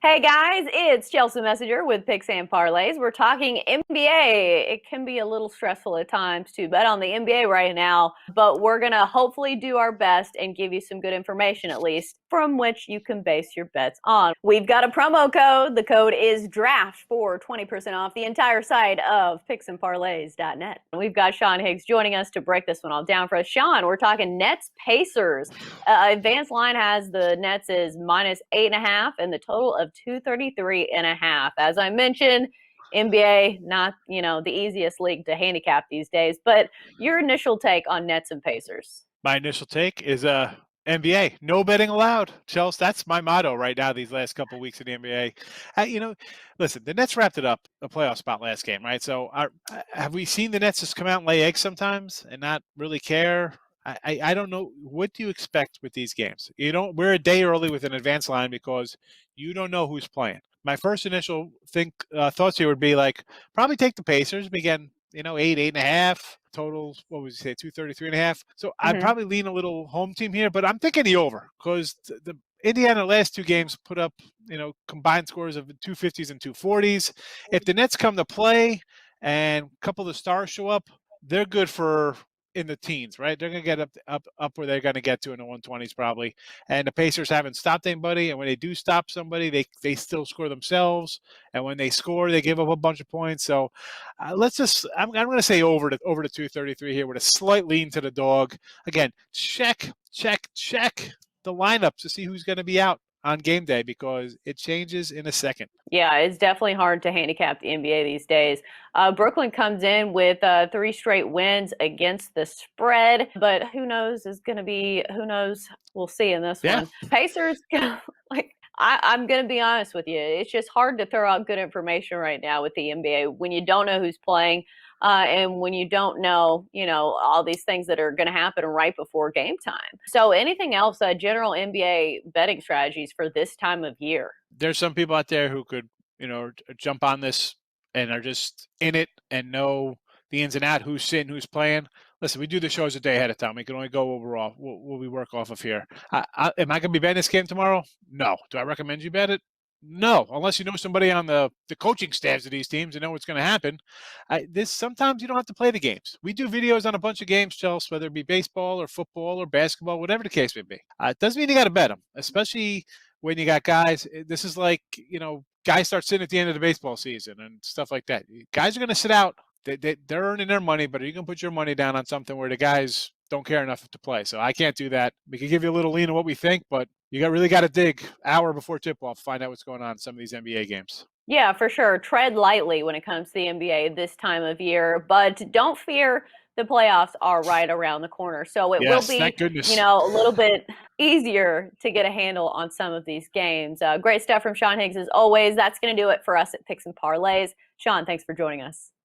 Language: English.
Hey guys, it's Chelsa Messenger with Picks and Parlays. We're talking NBA. It can be a little stressful at times to bet on the NBA right now, but we're going to hopefully do our best and give you some good information at least from which you can base your bets on. We've got a promo code. The code is DRAFT for 20% off the entire site of picksandparlays.net. We've got Sean Higgs joining us to break this one all down for us. Sean, we're talking Nets Pacers. Advanced line has the Nets is -8.5 and the total of 233.5. As I mentioned, NBA not the easiest league to handicap these days. But your initial take on Nets and Pacers? My initial take is NBA, no betting allowed. Chelsea, that's my motto right now these last couple of weeks in the NBA. Listen, the Nets wrapped it up a playoff spot last game, right? So have we seen the Nets just come out and lay eggs sometimes and not really care? I don't know. What do you expect with these games? We're a day early with an advanced line because you don't know who's playing. My first initial thoughts here would be like probably take the Pacers. Again, 8.5 total. What would you say, 233.5? So I'd probably lean a little home team here, but I'm thinking the over because the Indiana last two games put up, combined scores of 250s and 240s. If the Nets come to play and a couple of the stars show up, they're good for in the teens, right? They're going to get up where they're going to get to in the 120s probably. And the Pacers haven't stopped anybody. And when they do stop somebody, they still score themselves. And when they score, they give up a bunch of points. So I'm going to say over to 233 here with a slight lean to the dog. Again, check the lineup to see who's going to be out on game day because it changes in a second. Yeah, it's definitely hard to handicap the NBA these days. Brooklyn comes in with 3 straight wins against the spread, but who knows is going to be, who knows? We'll see in this one. Pacers, I'm going to be honest with you. It's just hard to throw out good information right now with the NBA when you don't know who's playing. And when you don't know, all these things that are going to happen right before game time. So anything else, general NBA betting strategies for this time of year? There's some people out there who could, jump on this and are just in it and know the ins and outs, who's sitting, who's playing. Listen, we do the shows a day ahead of time. We can only go overall. What we work off of here. Am I going to be betting this game tomorrow? No. Do I recommend you bet it? No, unless you know somebody on the coaching staffs of these teams and know what's going to happen. Sometimes you don't have to play the games. We do videos on a bunch of games, Chelsea, whether it be baseball or football or basketball, whatever the case may be. It doesn't mean you got to bet them, especially when you got guys. This is like, guys start sitting at the end of the baseball season and stuff like that. Guys are going to sit out. They're earning their money, but you can put your money down on something where the guys don't care enough to play. So I can't do that. We can give you a little lean on what we think, but you really got to dig hour before tip-off to find out what's going on in some of these NBA games. Yeah, for sure. Tread lightly when it comes to the NBA this time of year, but don't fear the playoffs are right around the corner. So it will be, thank goodness. a little bit easier to get a handle on some of these games. Great stuff from Sean Higgs as always. That's going to do it for us at Picks and Parlays. Sean, thanks for joining us.